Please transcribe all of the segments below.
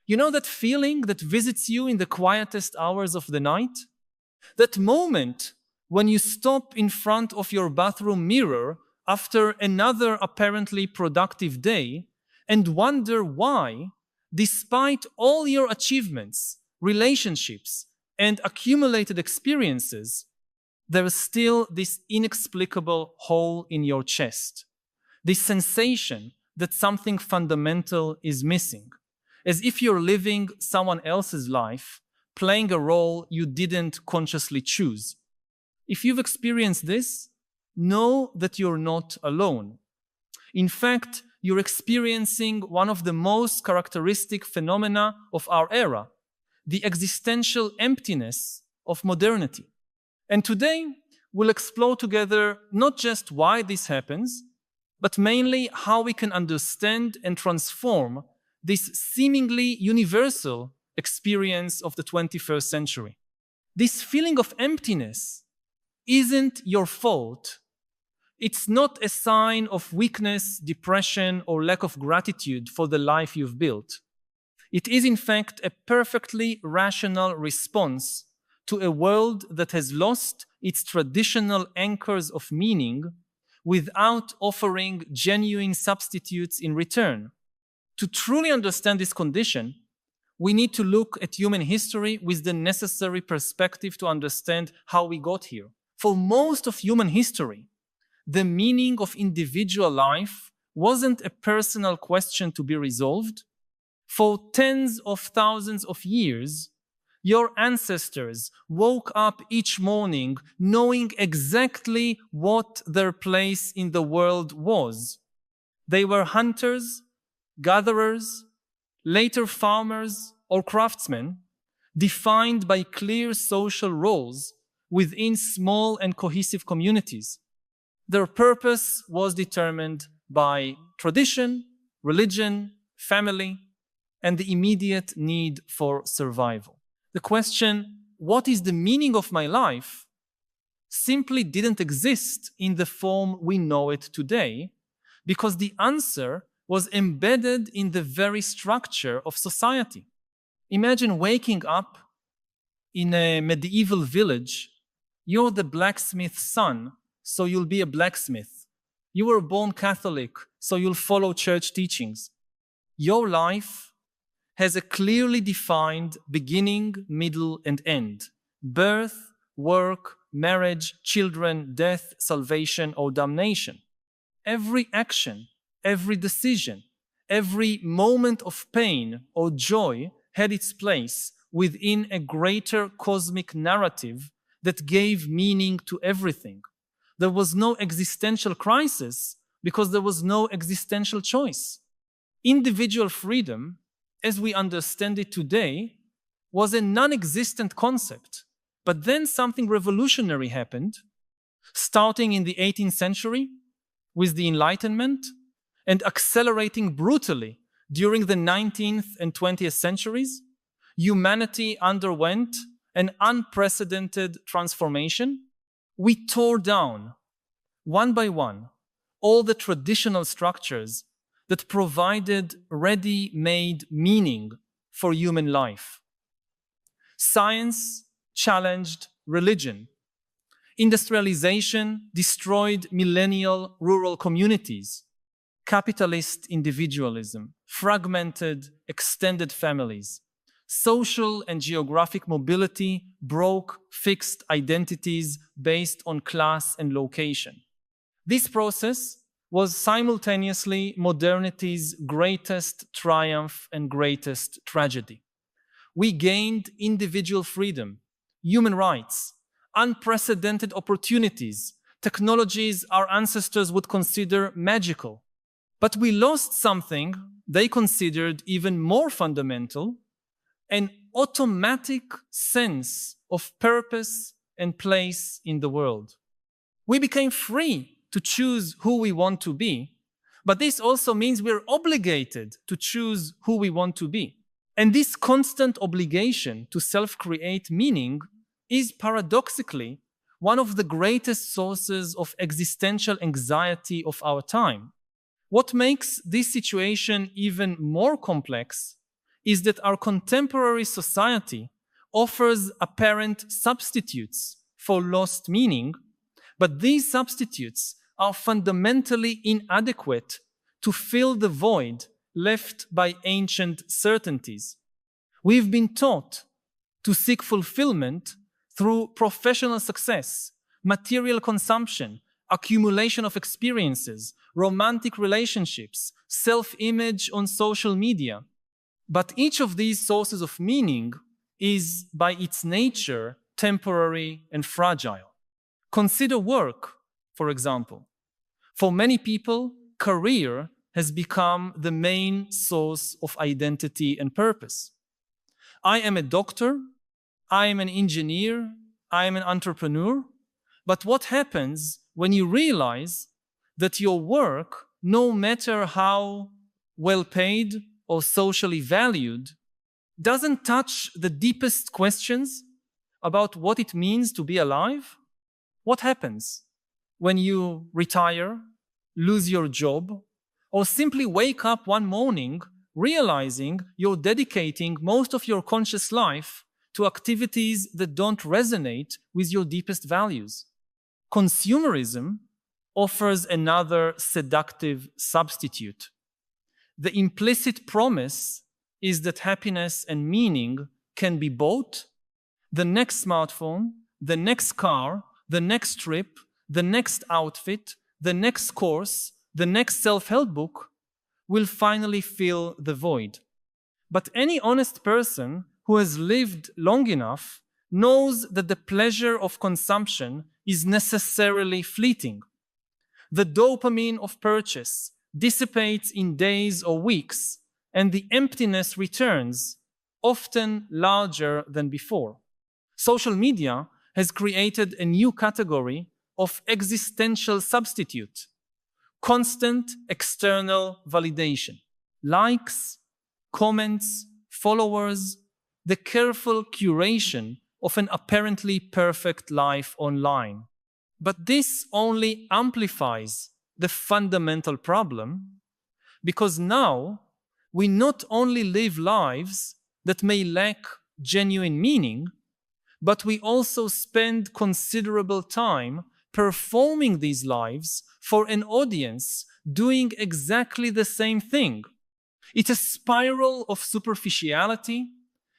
You know that feeling that visits you in the quietest hours of the night? That moment when you stop in front of your bathroom mirror after another apparently productive day and wonder why, despite all your achievements, relationships, and accumulated experiences, there is still this inexplicable hole in your chest, this sensation that something fundamental is missing, as if you're living someone else's life, playing a role you didn't consciously choose. If you've experienced this, know that you're not alone. In fact, you're experiencing one of the most characteristic phenomena of our era, the existential emptiness of modernity. And today, we'll explore together not just why this happens, but mainly how we can understand and transform this seemingly universal experience of the 21st century. This feeling of emptiness isn't your fault. It's not a sign of weakness, depression, or lack of gratitude for the life you've built. It is, in fact, a perfectly rational response to a world that has lost its traditional anchors of meaning without offering genuine substitutes in return. To truly understand this condition, we need to look at human history with the necessary perspective to understand how we got here. For most of human history, the meaning of individual life wasn't a personal question to be resolved. For tens of thousands of years, your ancestors woke up each morning knowing exactly what their place in the world was. They were hunters, gatherers, later farmers or craftsmen, defined by clear social roles within small and cohesive communities. Their purpose was determined by tradition, religion, family, and the immediate need for survival. The question, what is the meaning of my life, simply didn't exist in the form we know it today, because the answer was embedded in the very structure of society. Imagine waking up in a medieval village. You're the blacksmith's son, so you'll be a blacksmith. You were born Catholic, so you'll follow church teachings. Your life has a clearly defined beginning, middle, and end. Birth, work, marriage, children, death, salvation, or damnation. Every action, every decision, every moment of pain or joy had its place within a greater cosmic narrative that gave meaning to everything. There was no existential crisis because there was no existential choice. Individual freedom, as we understand it today, was a non-existent concept. But then something revolutionary happened, starting in the 18th century with the Enlightenment and accelerating brutally during the 19th and 20th centuries. Humanity underwent an unprecedented transformation. We tore down, one by one, all the traditional structures that provided ready-made meaning for human life. Science challenged religion. Industrialization destroyed millennial rural communities. Capitalist individualism fragmented extended families. Social and geographic mobility broke fixed identities based on class and location. This process was simultaneously modernity's greatest triumph and greatest tragedy. We gained individual freedom, human rights, unprecedented opportunities, technologies our ancestors would consider magical. But we lost something they considered even more fundamental, an automatic sense of purpose and place in the world. We became free to choose who we want to be, but this also means we're obligated to choose who we want to be. And this constant obligation to self-create meaning is paradoxically one of the greatest sources of existential anxiety of our time. What makes this situation even more complex is that our contemporary society offers apparent substitutes for lost meaning, but these substitutes are fundamentally inadequate to fill the void left by ancient certainties. We've been taught to seek fulfillment through professional success, material consumption, accumulation of experiences, romantic relationships, self-image on social media. But each of these sources of meaning is, by its nature, temporary and fragile. Consider work, for example. For many people, career has become the main source of identity and purpose. I am a doctor, I am an engineer, I am an entrepreneur. But what happens when you realize that your work, no matter how well paid or socially valued, doesn't touch the deepest questions about what it means to be alive? What happens when you retire, lose your job, or simply wake up one morning realizing you're dedicating most of your conscious life to activities that don't resonate with your deepest values? Consumerism offers another seductive substitute. The implicit promise is that happiness and meaning can be bought. The next smartphone, the next car, the next trip, the next outfit, the next course, the next self-help book will finally fill the void. But any honest person who has lived long enough knows that the pleasure of consumption is necessarily fleeting. The dopamine of purchase dissipates in days or weeks, and the emptiness returns, often larger than before. Social media has created a new category of existential substitute: constant external validation. Likes, comments, followers, the careful curation of an apparently perfect life online. But this only amplifies the fundamental problem, because now we not only live lives that may lack genuine meaning, but we also spend considerable time performing these lives for an audience doing exactly the same thing. It's a spiral of superficiality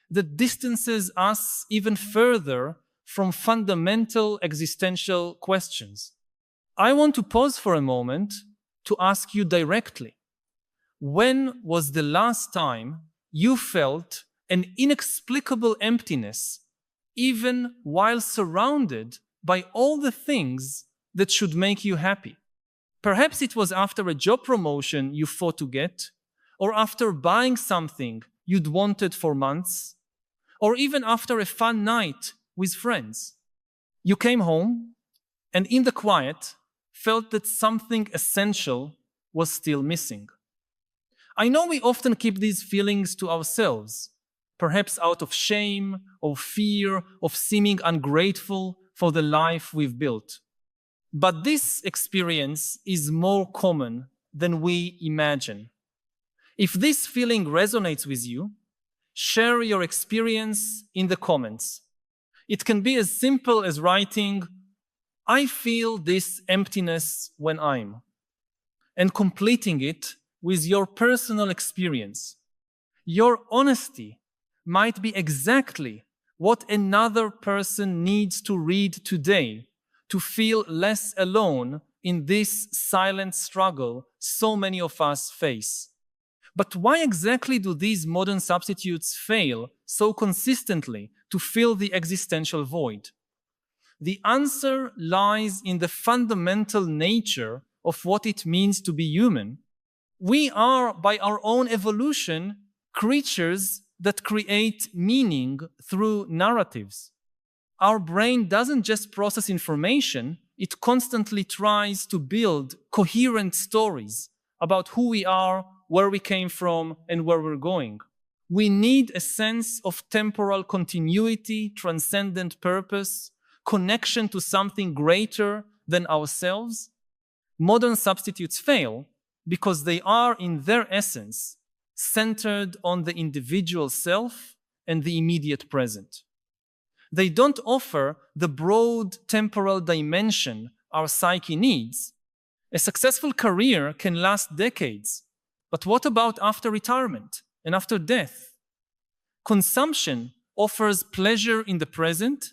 that distances us even further from fundamental existential questions. I want to pause for a moment to ask you directly: when was the last time you felt an inexplicable emptiness, even while surrounded by all the things that should make you happy? Perhaps it was after a job promotion you fought to get, or after buying something you'd wanted for months, or even after a fun night with friends. You came home and in the quiet felt that something essential was still missing. I know we often keep these feelings to ourselves, perhaps out of shame or fear of seeming ungrateful for the life we've built. But this experience is more common than we imagine. If this feeling resonates with you, share your experience in the comments. It can be as simple as writing, "I feel this emptiness when I'm," and completing it with your personal experience. Your honesty might be exactly what another person needs to read today to feel less alone in this silent struggle so many of us face. But why exactly do these modern substitutes fail so consistently to fill the existential void? The answer lies in the fundamental nature of what it means to be human. We are, by our own evolution, creatures that create meaning through narratives. Our brain doesn't just process information, it constantly tries to build coherent stories about who we are, where we came from, and where we're going. We need a sense of temporal continuity, transcendent purpose, connection to something greater than ourselves. Modern substitutes fail because they are, in their essence, centered on the individual self and the immediate present. They don't offer the broad temporal dimension our psyche needs. A successful career can last decades, but what about after retirement and after death? Consumption offers pleasure in the present,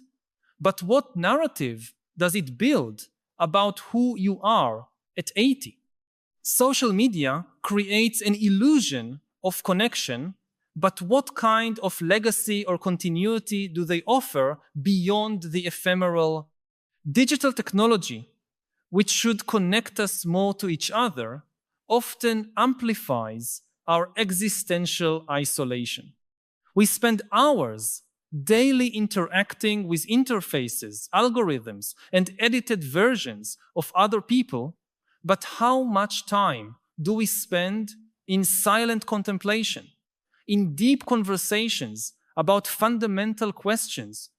but what narrative does it build about who you are at 80? Social media creates an illusion of connection, but what kind of legacy or continuity do they offer beyond the ephemeral? Digital technology, which should connect us more to each other, often amplifies our existential isolation. We spend hours daily interacting with interfaces, algorithms, and edited versions of other people, but how much time do we spend in silent contemplation, in deep conversations about fundamental questions,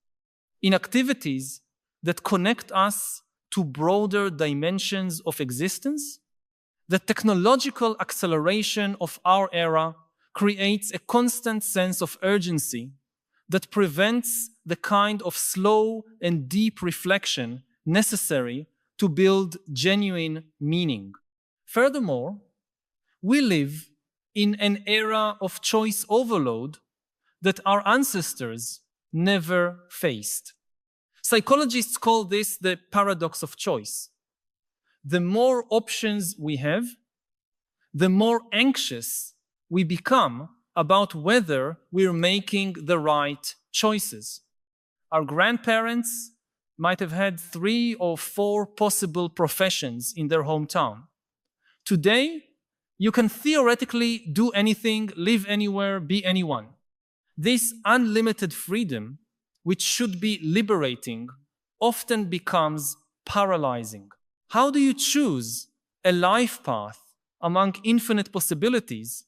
in activities that connect us to broader dimensions of existence? The technological acceleration of our era creates a constant sense of urgency that prevents the kind of slow and deep reflection necessary to build genuine meaning. Furthermore, we live in an era of choice overload that our ancestors never faced. Psychologists call this the paradox of choice. The more options we have, the more anxious we become about whether we're making the right choices. Our grandparents might have had 3 or 4 possible professions in their hometown. Today, you can theoretically do anything, live anywhere, be anyone. This unlimited freedom, which should be liberating, often becomes paralyzing. How do you choose a life path among infinite possibilities?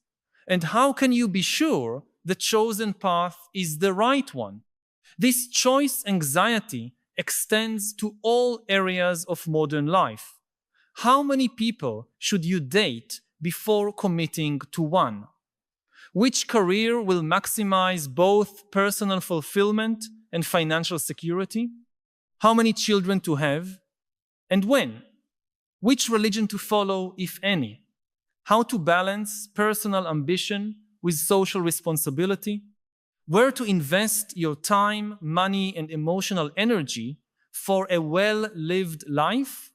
And how can you be sure the chosen path is the right one? This choice anxiety extends to all areas of modern life. How many people should you date before committing to one? Which career will maximize both personal fulfillment and financial security? How many children to have? And when? Which religion to follow, if any? How to balance personal ambition with social responsibility? Where to invest your time, money, and emotional energy for a well-lived life?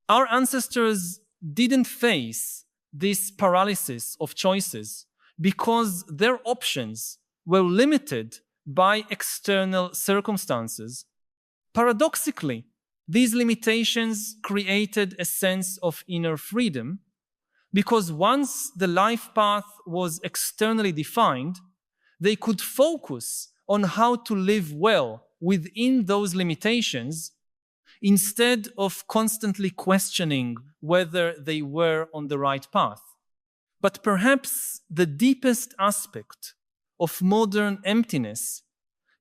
Our ancestors didn't face this paralysis of choices because their options were limited by external circumstances. Paradoxically, these limitations created a sense of inner freedom because once the life path was externally defined, they could focus on how to live well within those limitations instead of constantly questioning whether they were on the right path. But perhaps the deepest aspect of modern emptiness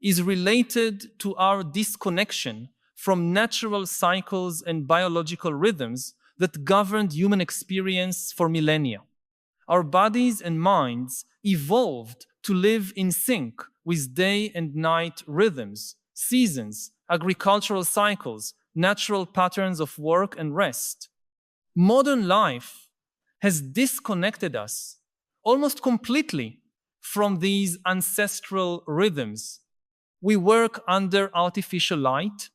is related to our disconnection from natural cycles and biological rhythms that governed human experience for millennia. Our bodies and minds evolved to live in sync with day and night rhythms, seasons, agricultural cycles, natural patterns of work and rest. Modern life has disconnected us almost completely from these ancestral rhythms. We work under artificial light,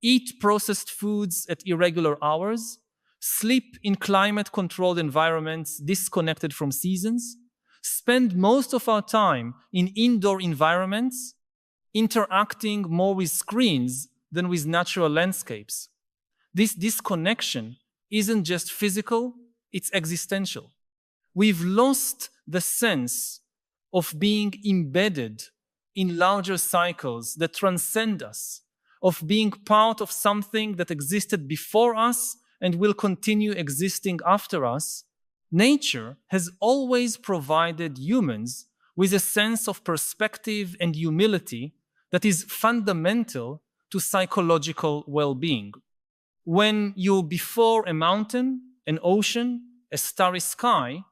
eat processed foods at irregular hours, sleep in climate-controlled environments disconnected from seasons, spend most of our time in indoor environments, interacting more with screens than with natural landscapes. This disconnection isn't just physical, it's existential. We've lost the sense of being embedded in larger cycles that transcend us, of being part of something that existed before us and will continue existing after us. Nature has always provided humans with a sense of perspective and humility that is fundamental to psychological well-being. When you're before a mountain, an ocean, a starry sky,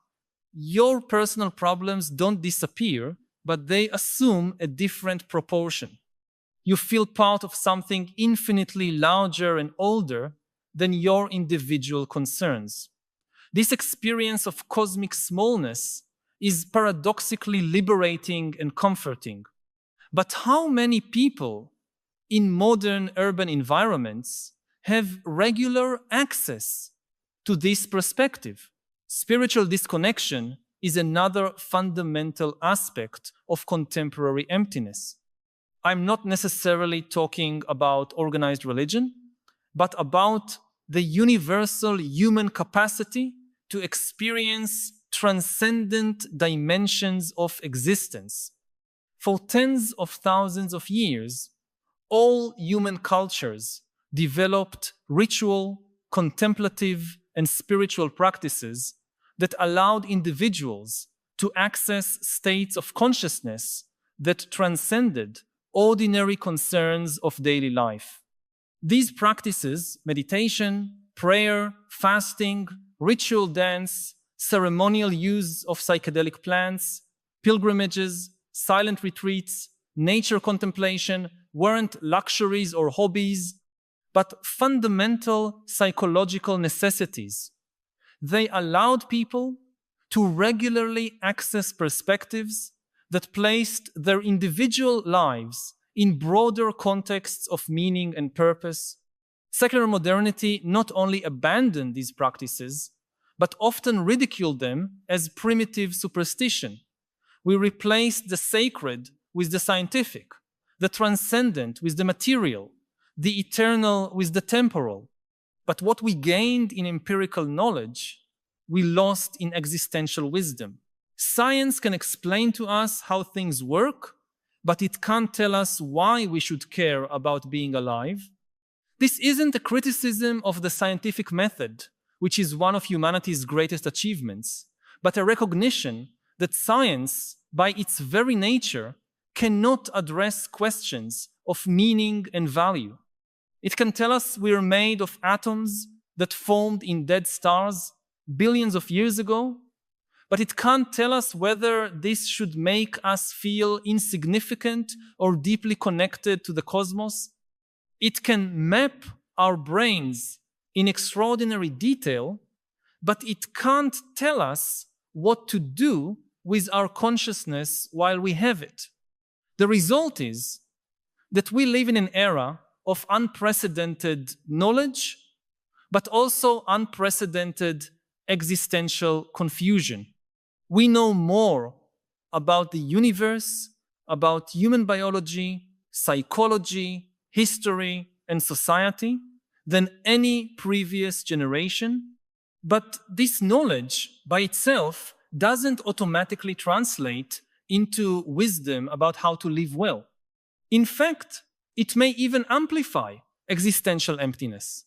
your personal problems don't disappear, but they assume a different proportion. You feel part of something infinitely larger and older than your individual concerns. This experience of cosmic smallness is paradoxically liberating and comforting. But how many people in modern urban environments have regular access to this perspective? Spiritual disconnection is another fundamental aspect of contemporary emptiness. I'm not necessarily talking about organized religion, but about the universal human capacity to experience transcendent dimensions of existence. For tens of thousands of years, all human cultures developed ritual, contemplative, and spiritual practices that allowed individuals to access states of consciousness that transcended ordinary concerns of daily life. These practices, meditation, prayer, fasting, ritual dance, ceremonial use of psychedelic plants, pilgrimages, silent retreats, nature contemplation, weren't luxuries or hobbies, but fundamental psychological necessities. They allowed people to regularly access perspectives that placed their individual lives in broader contexts of meaning and purpose. Secular modernity not only abandoned these practices, but often ridiculed them as primitive superstition. We replaced the sacred with the scientific, the transcendent with the material, the eternal with the temporal. But what we gained in empirical knowledge, we lost in existential wisdom. Science can explain to us how things work, but it can't tell us why we should care about being alive. This isn't a criticism of the scientific method, which is one of humanity's greatest achievements, but a recognition that science, by its very nature, cannot address questions of meaning and value. It can tell us we're made of atoms that formed in dead stars billions of years ago, but it can't tell us whether this should make us feel insignificant or deeply connected to the cosmos. It can map our brains in extraordinary detail, but it can't tell us what to do with our consciousness while we have it. The result is that we live in an era of unprecedented knowledge, but also unprecedented existential confusion. We know more about the universe, about human biology, psychology, history, and society than any previous generation. But this knowledge by itself doesn't automatically translate into wisdom about how to live well. In fact, it may even amplify existential emptiness,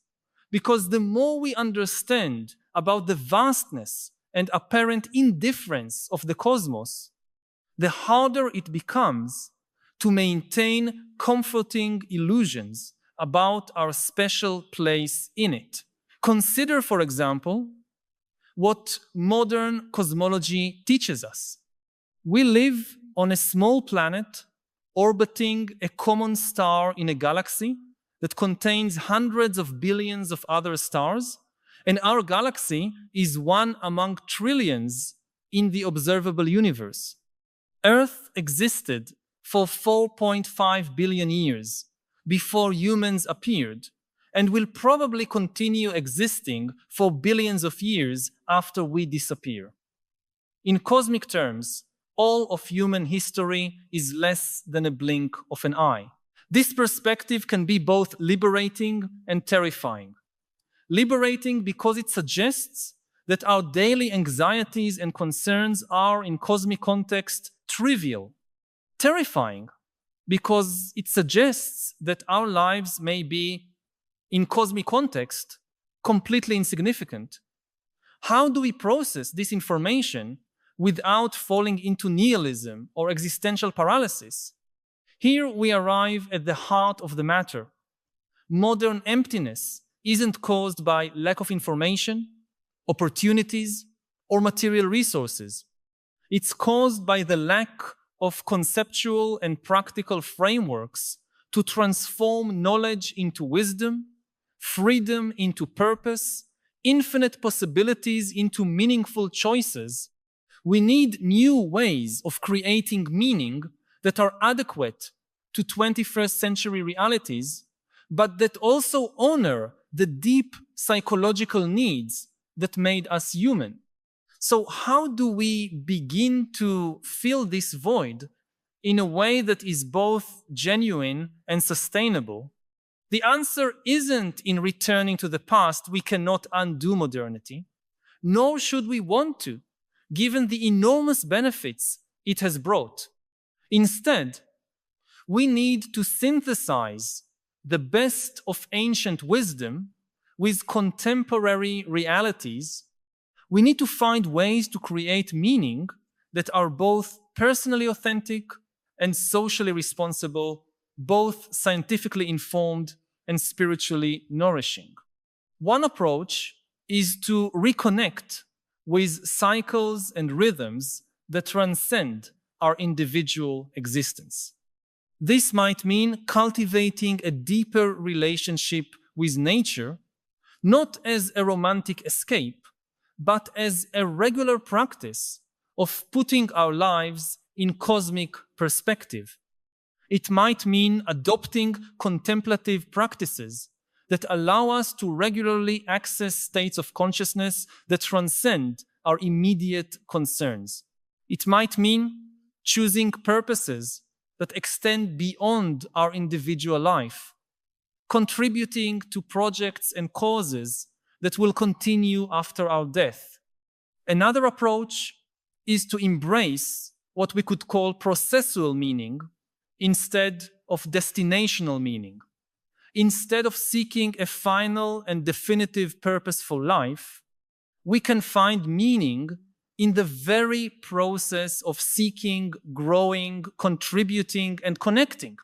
because the more we understand about the vastness and apparent indifference of the cosmos, the harder it becomes to maintain comforting illusions about our special place in it. Consider, for example, what modern cosmology teaches us. We live on a small planet orbiting a common star in a galaxy that contains hundreds of billions of other stars, and our galaxy is one among trillions in the observable universe. Earth existed for 4.5 billion years before humans appeared, and will probably continue existing for billions of years after we disappear. In cosmic terms, all of human history is less than a blink of an eye. This perspective can be both liberating and terrifying. Liberating because it suggests that our daily anxieties and concerns are, in cosmic context, trivial. Terrifying because it suggests that our lives may be, in cosmic context, completely insignificant. How do we process this information without falling into nihilism or existential paralysis? Here we arrive at the heart of the matter. Modern emptiness isn't caused by lack of information, opportunities, or material resources. It's caused by the lack of conceptual and practical frameworks to transform knowledge into wisdom, freedom into purpose, infinite possibilities into meaningful choices. We need new ways of creating meaning that are adequate to 21st century realities, but that also honor the deep psychological needs that made us human. So how do we begin to fill this void in a way that is both genuine and sustainable? The answer isn't in returning to the past. We cannot undo modernity, nor should we want to, given the enormous benefits it has brought. Instead, we need to synthesize the best of ancient wisdom with contemporary realities. We need to find ways to create meaning that are both personally authentic and socially responsible, both scientifically informed and spiritually nourishing. One approach is to reconnect with cycles and rhythms that transcend our individual existence. This might mean cultivating a deeper relationship with nature, not as a romantic escape, but as a regular practice of putting our lives in cosmic perspective. It might mean adopting contemplative practices that allow us to regularly access states of consciousness that transcend our immediate concerns. It might mean choosing purposes that extend beyond our individual life, contributing to projects and causes that will continue after our death. Another approach is to embrace what we could call processual meaning instead of destinational meaning. Instead of seeking a final and definitive purpose for life, we can find meaning in the very process of seeking, growing, contributing, and connecting.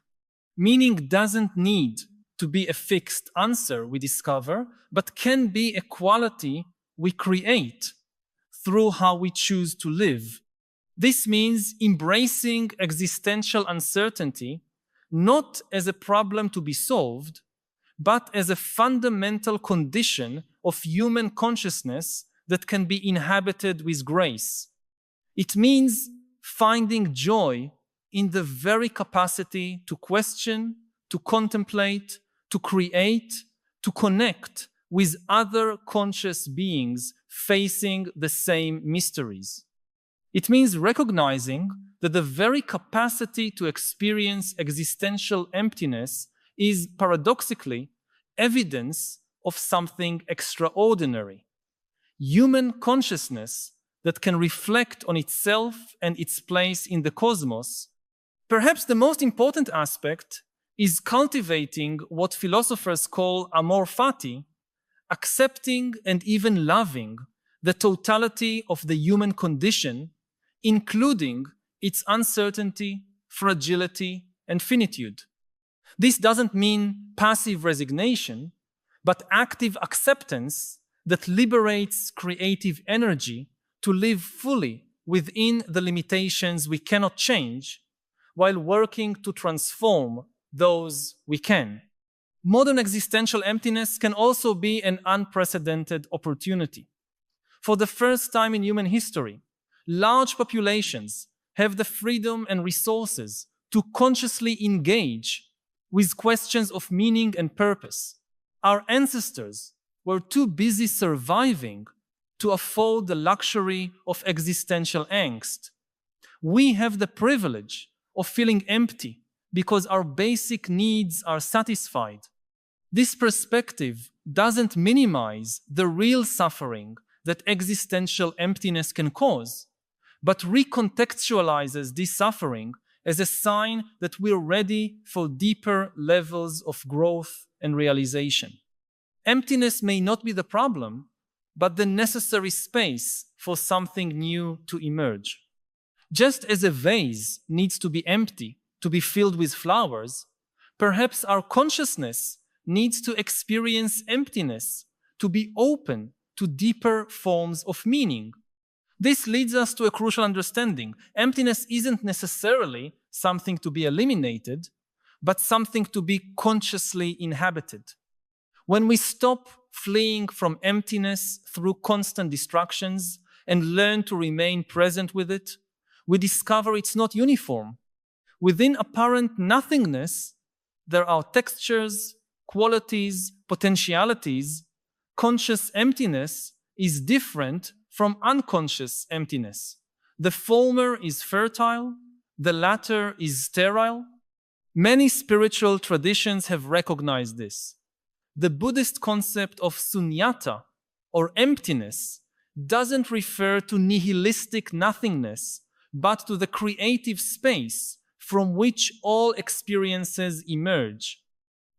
Meaning doesn't need to be a fixed answer we discover, but can be a quality we create through how we choose to live. This means embracing existential uncertainty not as a problem to be solved, but as a fundamental condition of human consciousness that can be inhabited with grace. It means finding joy in the very capacity to question, to contemplate, to create, to connect with other conscious beings facing the same mysteries. It means recognizing that the very capacity to experience existential emptiness is paradoxically evidence of something extraordinary. Human consciousness that can reflect on itself and its place in the cosmos. Perhaps the most important aspect is cultivating what philosophers call amor fati, accepting and even loving the totality of the human condition, including its uncertainty, fragility, and finitude. This doesn't mean passive resignation, but active acceptance that liberates creative energy to live fully within the limitations we cannot change, while working to transform those we can. Modern existential emptiness can also be an unprecedented opportunity. For the first time in human history, large populations have the freedom and resources to consciously engage with questions of meaning and purpose. Our ancestors were too busy surviving to afford the luxury of existential angst. We have the privilege of feeling empty because our basic needs are satisfied. This perspective doesn't minimize the real suffering that existential emptiness can cause, but recontextualizes this suffering as a sign that we're ready for deeper levels of growth and realization. Emptiness may not be the problem, but the necessary space for something new to emerge. Just as a vase needs to be empty to be filled with flowers, perhaps our consciousness needs to experience emptiness to be open to deeper forms of meaning. This leads us to a crucial understanding. Emptiness isn't necessarily something to be eliminated, but something to be consciously inhabited. When we stop fleeing from emptiness through constant distractions and learn to remain present with it, we discover it's not uniform. Within apparent nothingness, there are textures, qualities, potentialities. Conscious emptiness is different from unconscious emptiness. The former is fertile, the latter is sterile. Many spiritual traditions have recognized this. The Buddhist concept of sunyata, or emptiness, doesn't refer to nihilistic nothingness, but to the creative space from which all experiences emerge.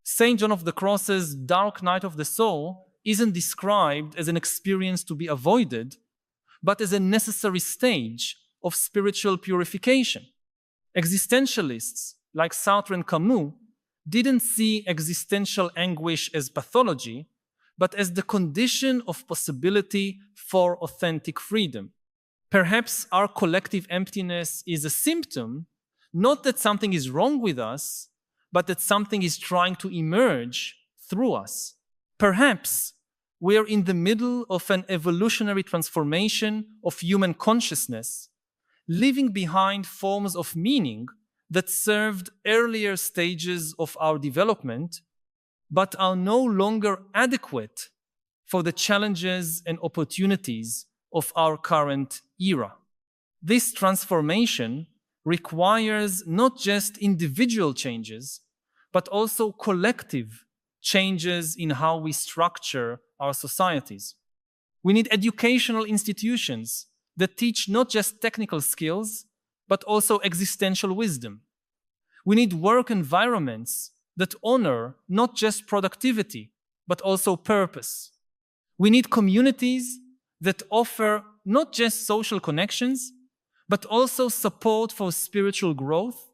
St. John of the Cross's dark night of the soul isn't described as an experience to be avoided, but as a necessary stage of spiritual purification. Existentialists like Sartre and Camus didn't see existential anguish as pathology, but as the condition of possibility for authentic freedom. Perhaps our collective emptiness is a symptom, not that something is wrong with us, but that something is trying to emerge through us. Perhaps we are in the middle of an evolutionary transformation of human consciousness, leaving behind forms of meaning that served earlier stages of our development, but are no longer adequate for the challenges and opportunities of our current era. This transformation requires not just individual changes, but also collective changes in how we structure our societies. We need educational institutions that teach not just technical skills, but also existential wisdom. We need work environments that honor not just productivity, but also purpose. We need communities that offer not just social connections, but also support for spiritual growth.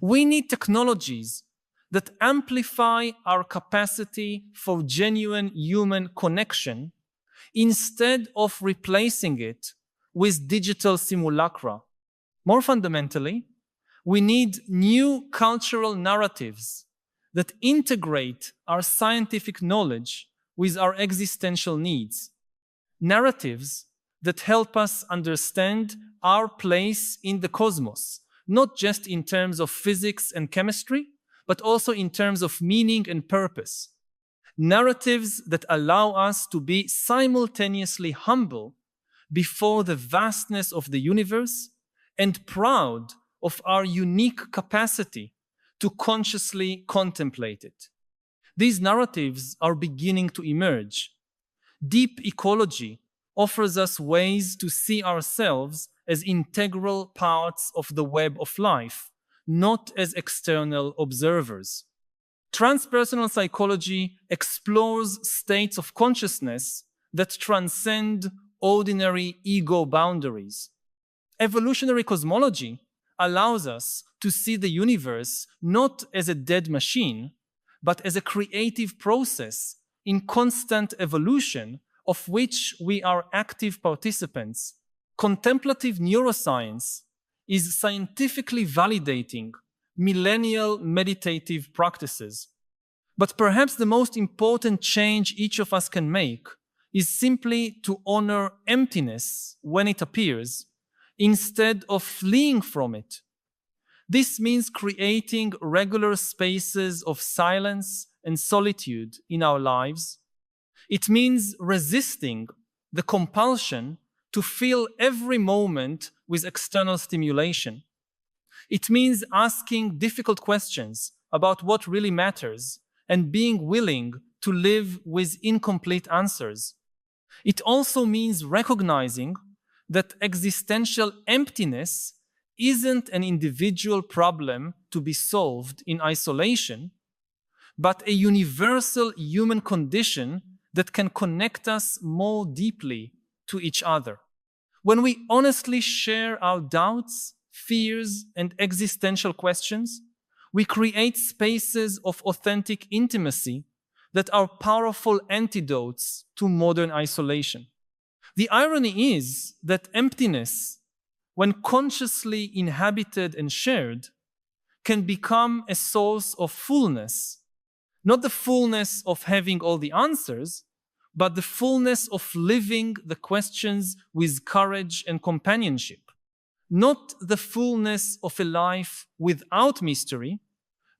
We need technologies that amplify our capacity for genuine human connection instead of replacing it with digital simulacra. More fundamentally, we need new cultural narratives that integrate our scientific knowledge with our existential needs. Narratives that help us understand our place in the cosmos, not just in terms of physics and chemistry, but also in terms of meaning and purpose. Narratives that allow us to be simultaneously humble before the vastness of the universe and proud of our unique capacity to consciously contemplate it. These narratives are beginning to emerge. Deep ecology offers us ways to see ourselves as integral parts of the web of life, not as external observers. Transpersonal psychology explores states of consciousness that transcend ordinary ego boundaries. Evolutionary cosmology allows us to see the universe not as a dead machine, but as a creative process in constant evolution of which we are active participants. Contemplative neuroscience is scientifically validating millennial meditative practices. But perhaps the most important change each of us can make is simply to honor emptiness when it appears, instead of fleeing from it. This means creating regular spaces of silence and solitude in our lives. It means resisting the compulsion to fill every moment with external stimulation. It means asking difficult questions about what really matters and being willing to live with incomplete answers. It also means recognizing that existential emptiness isn't an individual problem to be solved in isolation, but a universal human condition that can connect us more deeply to each other. When we honestly share our doubts, fears, and existential questions, we create spaces of authentic intimacy that are powerful antidotes to modern isolation. The irony is that emptiness, when consciously inhabited and shared, can become a source of fullness, not the fullness of having all the answers, but the fullness of living the questions with courage and companionship. Not the fullness of a life without mystery,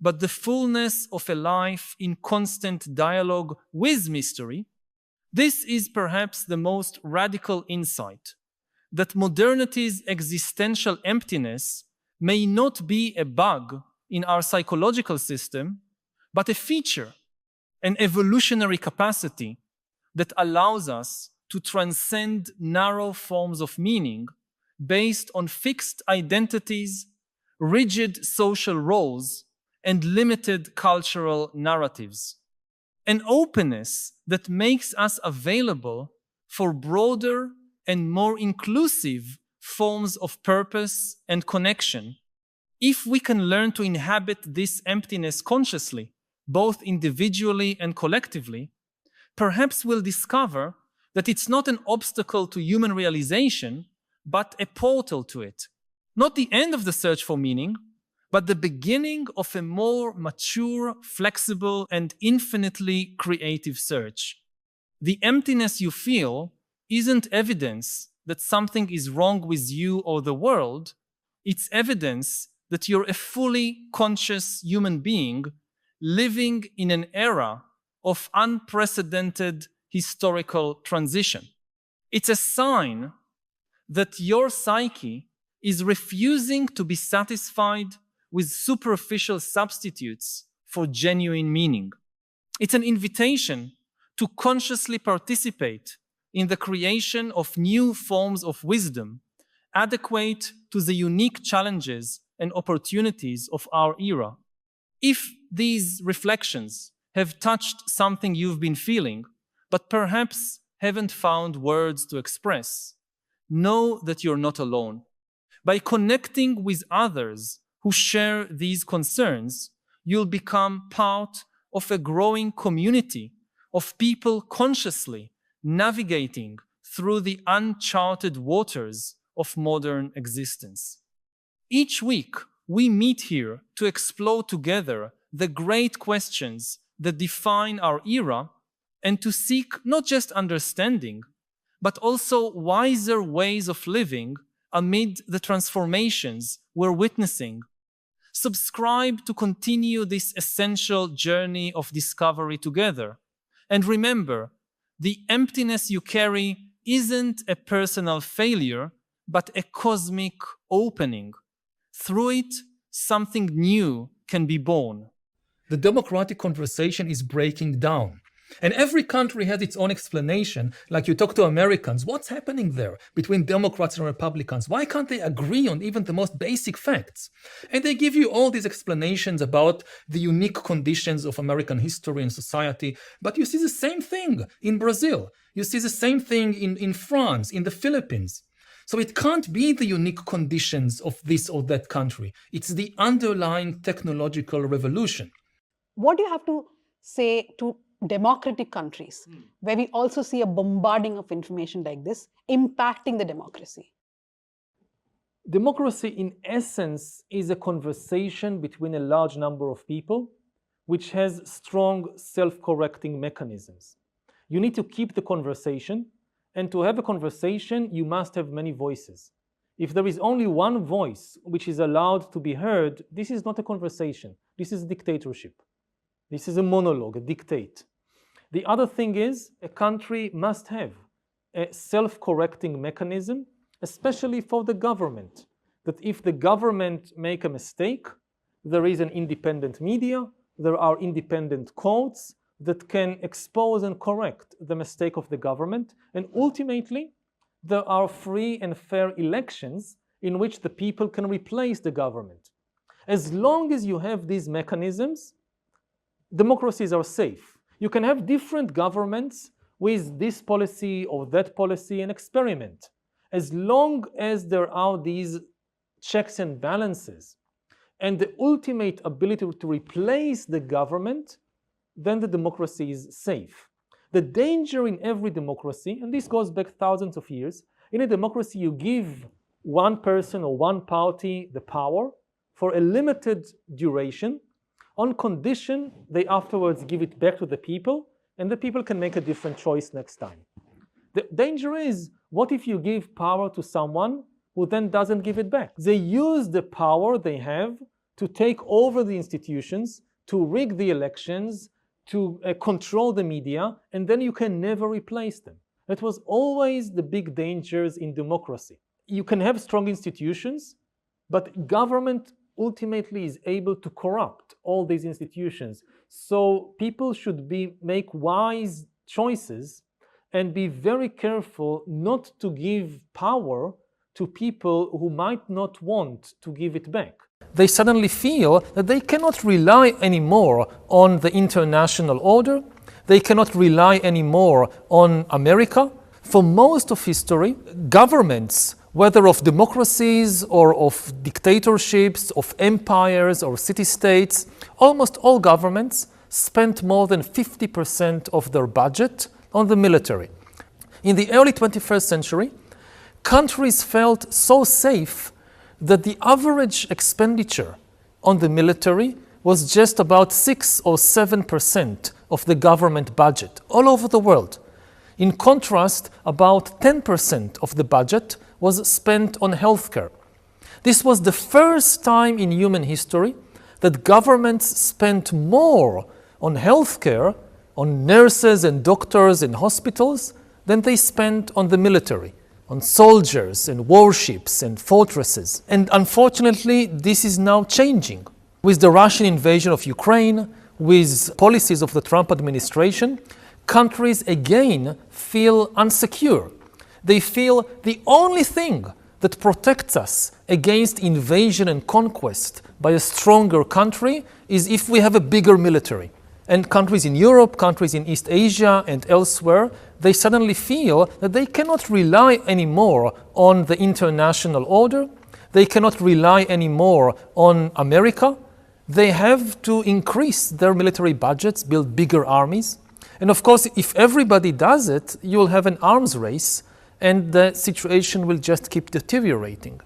but the fullness of a life in constant dialogue with mystery. This is perhaps the most radical insight, that modernity's existential emptiness may not be a bug in our psychological system, but a feature, an evolutionary capacity that allows us to transcend narrow forms of meaning based on fixed identities, rigid social roles, and limited cultural narratives. An openness that makes us available for broader and more inclusive forms of purpose and connection. If we can learn to inhabit this emptiness consciously, both individually and collectively, perhaps we'll discover that it's not an obstacle to human realization, but a portal to it. Not the end of the search for meaning, but the beginning of a more mature, flexible, and infinitely creative search. The emptiness you feel isn't evidence that something is wrong with you or the world. It's evidence that you're a fully conscious human being living in an era of unprecedented historical transition. It's a sign that your psyche is refusing to be satisfied with superficial substitutes for genuine meaning. It's an invitation to consciously participate in the creation of new forms of wisdom, adequate to the unique challenges and opportunities of our era. If these reflections have touched something you've been feeling, but perhaps haven't found words to express, know that you're not alone. By connecting with others who share these concerns, you'll become part of a growing community of people consciously navigating through the uncharted waters of modern existence. Each week, we meet here to explore together the great questions that define our era and to seek not just understanding, but also wiser ways of living amid the transformations we're witnessing. Subscribe to continue this essential journey of discovery together. And remember, the emptiness you carry isn't a personal failure, but a cosmic opening. Through it, something new can be born. The democratic conversation is breaking down. And every country has its own explanation. Like you talk to Americans, what's happening there between Democrats and Republicans? Why can't they agree on even the most basic facts? And they give you all these explanations about the unique conditions of American history and society. But you see the same thing in Brazil. You see the same thing in France, in the Philippines. So it can't be the unique conditions of this or that country. It's the underlying technological revolution. What do you have to say to democratic countries, where we also see a bombarding of information like this impacting the democracy? Democracy, in essence, is a conversation between a large number of people, which has strong self-correcting mechanisms. You need to keep the conversation, and to have a conversation, you must have many voices. If there is only one voice which is allowed to be heard, this is not a conversation. This is a dictatorship. This is a monologue, a dictate. The other thing is, a country must have a self-correcting mechanism, especially for the government, that if the government make a mistake, there is an independent media, there are independent courts that can expose and correct the mistake of the government, and ultimately, there are free and fair elections in which the people can replace the government. As long as you have these mechanisms, democracies are safe. You can have different governments with this policy or that policy and experiment. As long as there are these checks and balances and the ultimate ability to replace the government, then the democracy is safe. The danger in every democracy, and this goes back thousands of years, in a democracy you give one person or one party the power for a limited duration on condition they afterwards give it back to the people and the people can make a different choice next time. The danger is, what if you give power to someone who then doesn't give it back? They use the power they have to take over the institutions, to rig the elections, to control the media, and then you can never replace them. That was always the big dangers in democracy. You can have strong institutions, but government ultimately is able to corrupt all these institutions. So people should make wise choices and be very careful not to give power to people who might not want to give it back. They suddenly feel that they cannot rely anymore on the international order. They cannot rely anymore on America. For most of history, governments, whether of democracies or of dictatorships, of empires or city-states, almost all governments spent more than 50% of their budget on the military. In the early 21st century, countries felt so safe that the average expenditure on the military was just about 6 or 7% of the government budget all over the world. In contrast, about 10% of the budget was spent on healthcare. This was the first time in human history that governments spent more on healthcare, on nurses and doctors and hospitals, than they spent on the military, on soldiers and warships and fortresses. And unfortunately, this is now changing. With the Russian invasion of Ukraine, with policies of the Trump administration, countries again feel insecure. They feel the only thing that protects us against invasion and conquest by a stronger country is if we have a bigger military. And countries in Europe, countries in East Asia and elsewhere, they suddenly feel that they cannot rely anymore on the international order. They cannot rely anymore on America. They have to increase their military budgets, build bigger armies. And of course, if everybody does it, you'll have an arms race and the situation will just keep deteriorating.